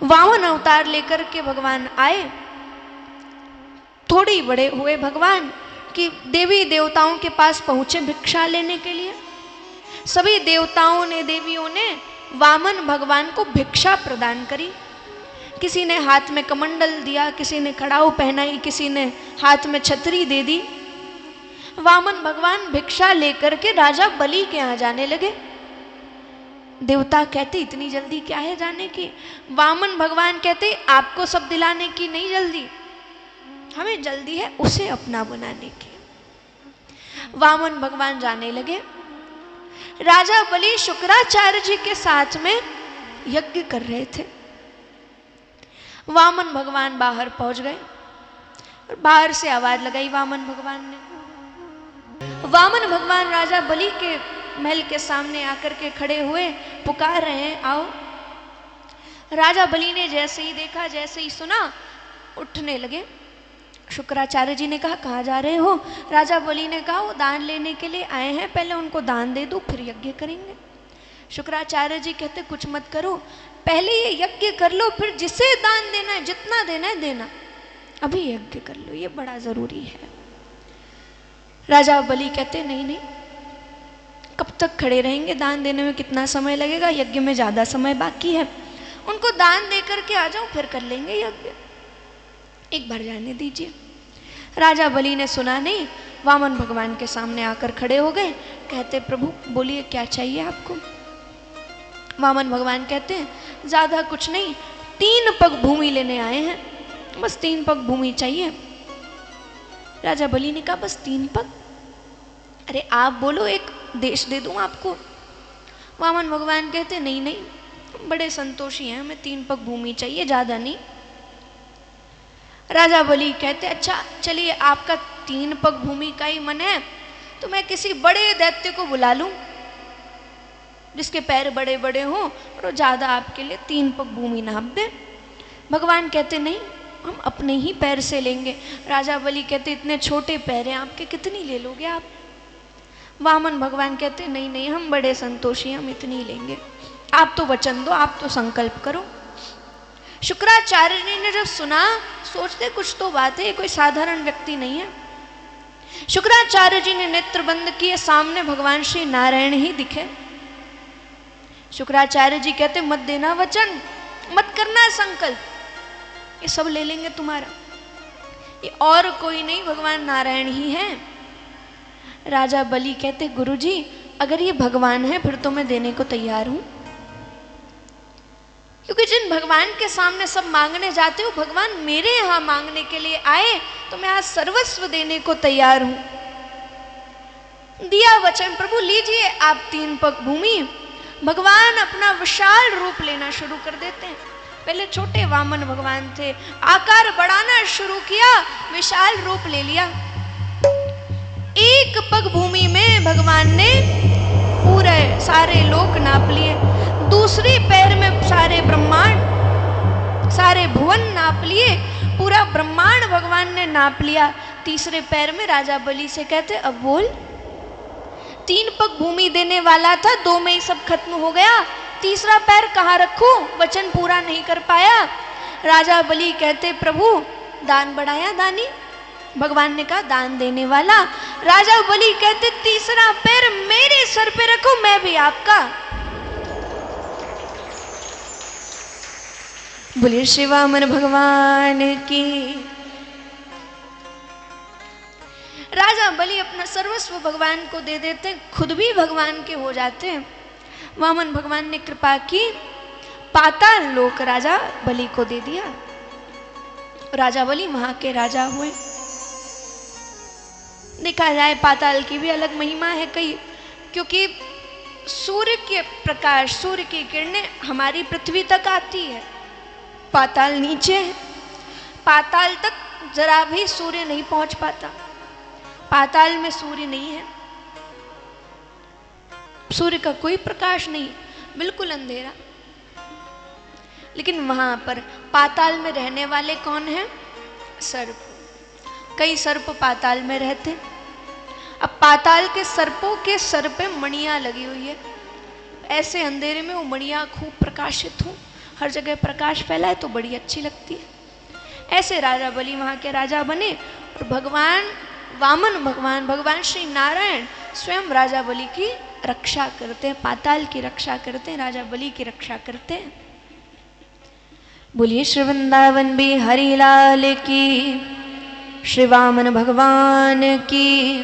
वामन अवतार लेकर के भगवान आए। थोड़ी बड़े हुए भगवान कि देवी देवताओं के पास पहुंचे भिक्षा लेने के लिए। सभी देवताओं ने, देवियों ने वामन भगवान को भिक्षा प्रदान करी। किसी ने हाथ में कमंडल दिया, किसी ने कड़ाऊ पहनाई, किसी ने हाथ में छतरी दे दी। वामन भगवान भिक्षा लेकर के राजा बलि के यहाँ जाने लगे। देवता कहते इतनी जल्दी क्या है जाने की? वामन भगवान कहते आपको सब दिलाने की नहीं जल्दी, हमें जल्दी है उसे अपना बनाने की। वामन भगवान जाने लगे। राजा बलि शुक्राचार्य जी के साथ में यज्ञ कर रहे थे। वामन भगवान बाहर पहुंच गए और बाहर से आवाज लगाई वामन भगवान ने। वामन भगवान राजा बलि के महल के सामने आकर के खड़े हुए, पुकार रहे हैं आओ। राजा बलि ने जैसे ही देखा, जैसे ही सुना, उठने लगे। शुक्राचार्य जी ने कहा कहाँ जा रहे हो? राजा बलि ने कहा वो दान लेने के लिए आए हैं, पहले उनको दान दे दो फिर यज्ञ करेंगे। शुक्राचार्य जी कहते कुछ मत करो, पहले ये यज्ञ कर लो, फिर जिसे दान देना है, जितना देना है देना, अभी यज्ञ कर लो, ये बड़ा जरूरी है। राजा बलि कहते नहीं नहीं, कब तक खड़े रहेंगे? दान देने में कितना समय लगेगा, यज्ञ में ज्यादा समय बाकी है, उनको दान दे करके आ जाओ फिर कर लेंगे यज्ञ, एक बार जाने दीजिए। राजा बलि ने सुना नहीं, वामन भगवान के सामने आकर खड़े हो गए। कहते प्रभु बोलिए क्या चाहिए आपको? वामन भगवान कहते हैं ज्यादा कुछ नहीं, 3 पग भूमि लेने आए हैं, बस 3 पग भूमि चाहिए। राजा बलि ने कहा बस 3 पग? अरे आप बोलो, एक देश दे दूं आपको। वामन भगवान कहते नहीं नहीं, बड़े संतोषी हैं, हमें 3 पग भूमि चाहिए, ज्यादा नहीं। राजा बलि कहते अच्छा चलिए, आपका 3 पग भूमि का ही मन है तो मैं किसी बड़े दैत्य को बुला लूं जिसके पैर बड़े बड़े हों और वो ज्यादा आपके लिए 3 पग भूमि नाप दे। भगवान कहते नहीं, हम अपने ही पैर से लेंगे। राजा बलि कहते इतने छोटे पैर हैं आपके, कितनी ले लोगे आप? वामन भगवान कहते नहीं नहीं, हम बड़े संतोषी, हम इतनी लेंगे, आप तो वचन दो, आप तो संकल्प करो। शुक्राचार्य जी ने जब सुना, सोचते कुछ तो बात है, कोई साधारण व्यक्ति नहीं है। शुक्राचार्य जी ने नेत्र बंद किए, सामने भगवान श्री नारायण ही दिखे। शुक्राचार्य जी कहते मत देना वचन, मत करना संकल्प, ये सब ले लेंगे तुम्हारा, ये और कोई नहीं भगवान नारायण ही है। राजा बलि कहते गुरुजी अगर ये भगवान है फिर तो मैं देने को तैयार हूं, क्योंकि जिन भगवान के सामने सब मांगने जाते हो, भगवान मेरे यहां मांगने के लिए आए तो मैं आज सर्वस्व देने को तैयार हूं। दिया वचन, प्रभु लीजिए आप 3 पग भूमि। भगवान अपना विशाल रूप लेना शुरू कर देते हैं। पहले छोटे वामन भगवान थे, आकार बढ़ाना शुरू किया, विशाल रूप ले लिया। 1 पग भूमि में भगवान ने पूरे सारे लोक नाप लिए। दूसरे पैर में सारे ब्रह्मांड, सारे भुवन नाप लिए, पूरा ब्रह्मांड भगवान ने नाप लिया। तीसरे पैर में राजा बलि से कहते अब बोल, 3 पग भूमि देने वाला था, 2 में ही सब खत्म हो गया, तीसरा पैर कहाँ रखूं? वचन पूरा नहीं कर पाया। राजा बलि कहते प्रभु दान बढ़ाया दानी? भगवान ने कहा दान देने वाला। राजा बलि कहते तीसरा पैर मेरे सर पे रखो, मैं भी आपका। बोलिए श्री वामन भगवान की। राजा बलि अपना सर्वस्व भगवान को दे देते, खुद भी भगवान के हो जाते हैं। वामन भगवान ने कृपा की, पाताल लोक राजा बलि को दे दिया। राजा बलि वहां के राजा हुए। देखा जाए पाताल की भी अलग महिमा है कई, क्योंकि सूर्य के प्रकाश, सूर्य की किरणें हमारी पृथ्वी तक आती है, पाताल नीचे है, पाताल तक जरा भी सूर्य नहीं पहुंच पाता। पाताल में सूर्य नहीं है, सूर्य का कोई प्रकाश नहीं, बिल्कुल अंधेरा। लेकिन वहां पर पाताल में रहने वाले कौन हैं? सर्प। कई सर्प पाताल में रहते। अब पाताल के सर्पों के सर पे मणियां लगी हुई है, ऐसे अंधेरे में वो मणियां खूब प्रकाशित हो, हर जगह प्रकाश फैलाए तो बड़ी अच्छी लगती है। ऐसे राजा बलि वहाँ के राजा बने और भगवान वामन भगवान श्री नारायण स्वयं राजा बलि की रक्षा करते हैं, पाताल की रक्षा करते हैं, राजा बलि की रक्षा करते हैं। बोलिए श्री वृंदावन बिहारी लाल की, श्री वामन भगवान की।